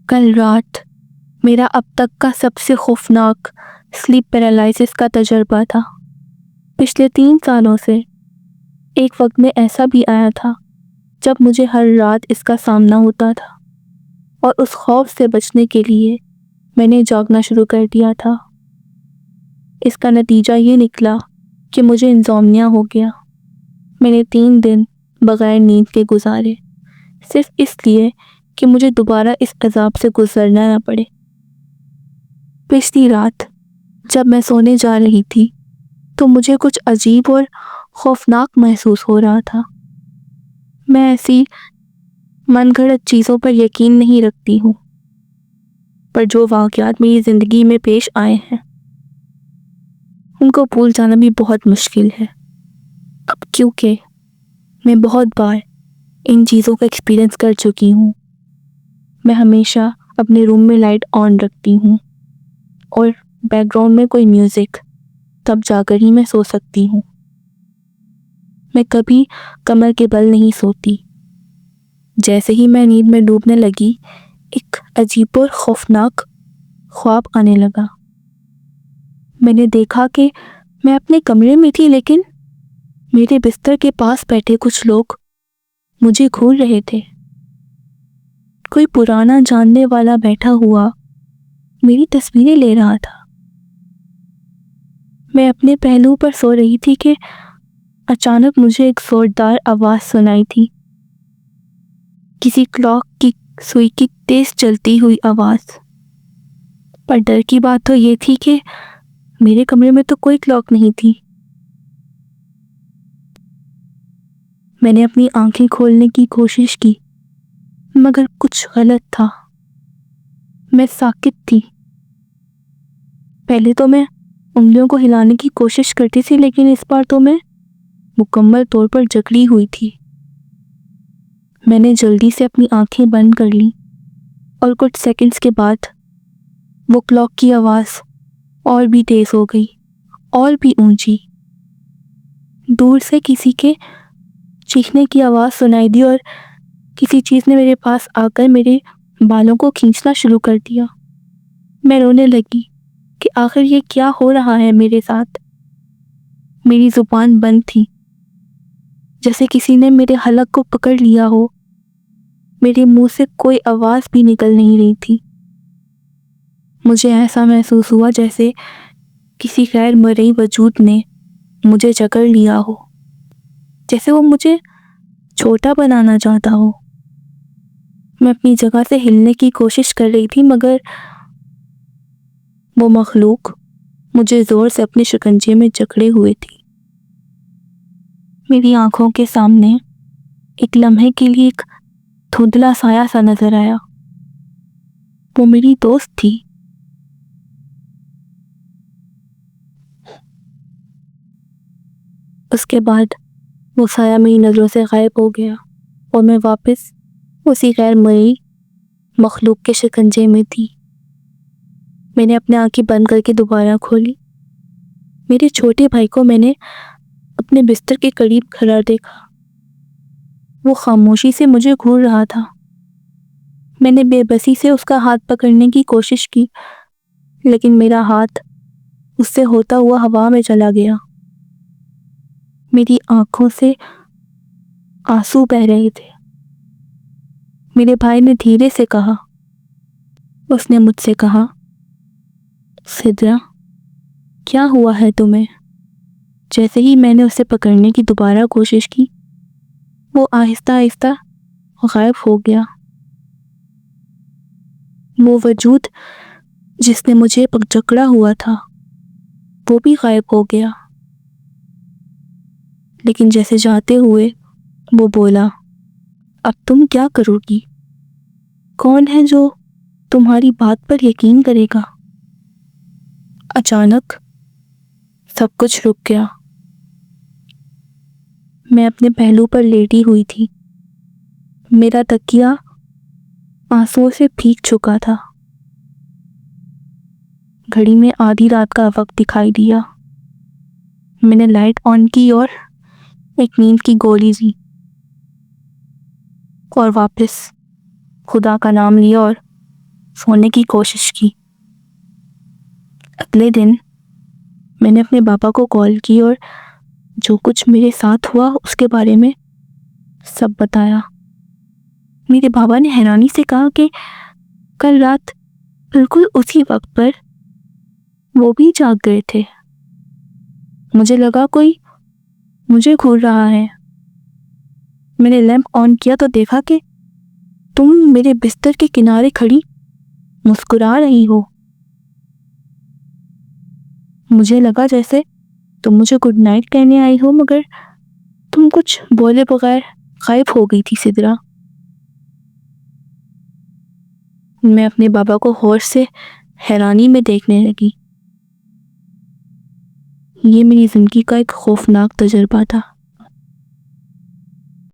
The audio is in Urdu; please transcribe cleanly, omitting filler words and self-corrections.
کل رات میرا اب تک کا سب سے خوفناک سلیپ پیرالائسس کا تجربہ تھا۔ پچھلے 3 سالوں سے ایک وقت میں ایسا بھی آیا تھا جب مجھے ہر رات اس کا سامنا ہوتا تھا، اور اس خوف سے بچنے کے لیے میں نے جاگنا شروع کر دیا تھا۔ اس کا نتیجہ یہ نکلا کہ مجھے انسومنیا ہو گیا۔ میں نے 3 دن بغیر نیند کے گزارے، صرف اس لیے کہ مجھے دوبارہ اس عذاب سے گزرنا نہ پڑے۔ پچھلی رات جب میں سونے جا رہی تھی تو مجھے کچھ عجیب اور خوفناک محسوس ہو رہا تھا۔ میں ایسی من گھڑت چیزوں پر یقین نہیں رکھتی ہوں، پر جو واقعات میری زندگی میں پیش آئے ہیں ان کو بھول جانا بھی بہت مشکل ہے، اب کیونکہ میں بہت بار ان چیزوں کا ایکسپیرئنس کر چکی ہوں۔ میں ہمیشہ اپنے روم میں لائٹ آن رکھتی ہوں اور بیک گراؤنڈ میں کوئی میوزک، تب جا کر ہی میں سو سکتی ہوں۔ میں کبھی کمر کے بل نہیں سوتی۔ جیسے ہی میں نیند میں ڈوبنے لگی، ایک عجیب اور خوفناک خواب آنے لگا۔ میں نے دیکھا کہ میں اپنے کمرے میں تھی، لیکن میرے بستر کے پاس بیٹھے کچھ لوگ مجھے گھور رہے تھے۔ کوئی پرانا جاننے والا بیٹھا ہوا میری تصویریں لے رہا تھا۔ میں اپنے پہلو پر سو رہی تھی کہ اچانک مجھے ایک زوردار آواز سنائی تھی، کسی کلاک کی سوئی کی تیز چلتی ہوئی آواز۔ پر ڈر کی بات تو یہ تھی کہ میرے کمرے میں تو کوئی کلاک نہیں تھی۔ میں نے اپنی آنکھیں کھولنے کی کوشش کی، مگر کچھ غلط تھا۔ میں ساکت تھی۔ پہلے تو میں انگلیوں کو ہلانے کی کوشش کرتی تھی، لیکن اس بار تو میں مکمل طور پر جکڑی ہوئی تھی۔ میں نے جلدی سے اپنی آنکھیں بند کر لیں، اور کچھ سیکنڈز کے بعد وہ کلاک کی آواز اور بھی تیز ہو گئی، اور بھی اونچی۔ دور سے کسی کے چیخنے کی آواز سنائی دی، اور کسی چیز نے میرے پاس آ کر میرے بالوں کو کھینچنا شروع کر دیا۔ میں رونے لگی کہ آخر یہ کیا ہو رہا ہے میرے ساتھ۔ میری زبان بند تھی، جیسے کسی نے میرے حلق کو پکڑ لیا ہو۔ میرے منہ سے کوئی آواز بھی نکل نہیں رہی تھی۔ مجھے ایسا محسوس ہوا جیسے کسی غیر مرئی وجود نے مجھے جکڑ لیا ہو، جیسے وہ مجھے چھوٹا بنانا چاہتا ہو۔ میں اپنی جگہ سے ہلنے کی کوشش کر رہی تھی، مگر وہ مخلوق مجھے زور سے اپنے شکنجے میں جکڑے ہوئے تھی۔ میری آنکھوں کے سامنے ایک لمحے کے لیے ایک دھندلا سایہ سا نظر آیا۔ وہ میری دوست تھی۔ اس کے بعد وہ سایہ میری نظروں سے غائب ہو گیا، اور میں واپس اسی غیر مرئی مخلوق کے شکنجے میں تھی۔ میں نے اپنے آنکھیں بند کر کے دوبارہ کھولی۔ میرے چھوٹے بھائی کو میں نے اپنے بستر کے قریب کھڑا دیکھا۔ وہ خاموشی سے مجھے گھور رہا تھا۔ میں نے بے بسی سے اس کا ہاتھ پکڑنے کی کوشش کی، لیکن میرا ہاتھ اس سے ہوتا ہوا ہوا میں چلا گیا۔ میری آنکھوں سے آنسو بہہ رہے تھے۔ میرے بھائی نے دھیرے سے کہا، اس نے مجھ سے کہا، سدرا، کیا ہوا ہے تمہیں؟ جیسے ہی میں نے اسے پکڑنے کی دوبارہ کوشش کی، وہ آہستہ آہستہ غائب ہو گیا۔ وہ وجود جس نے مجھے جکڑا ہوا تھا وہ بھی غائب ہو گیا۔ لیکن جیسے جاتے ہوئے وہ بولا، اب تم کیا کرو گی؟ کون ہے جو تمہاری بات پر یقین کرے گا؟ اچانک سب کچھ رک گیا۔ میں اپنے پہلو پر لیٹی ہوئی تھی۔ میرا تکیہ آنسوؤں سے بھیگ چکا تھا۔ گھڑی میں آدھی رات کا وقت دکھائی دیا۔ میں نے لائٹ آن کی اور ایک نیند کی گولی لی، اور واپس خدا کا نام لیا اور سونے کی کوشش کی۔ اگلے دن میں نے اپنے پاپا کو کال کی اور جو کچھ میرے ساتھ ہوا اس کے بارے میں سب بتایا۔ میرے بابا نے حیرانی سے کہا کہ کل رات بالکل اسی وقت پر وہ بھی جاگ گئے تھے۔ مجھے لگا کوئی مجھے گھور رہا ہے۔ میں نے لیمپ آن کیا تو دیکھا کہ تم میرے بستر کے کنارے کھڑی مسکرا رہی ہو۔ مجھے لگا جیسے تم مجھے گڈ نائٹ کہنے آئی ہو، مگر تم کچھ بولے بغیر غائب ہو گئی تھی سدرا۔ میں اپنے بابا کو غور سے حیرانی میں دیکھنے لگی۔ یہ میری زندگی کا ایک خوفناک تجربہ تھا۔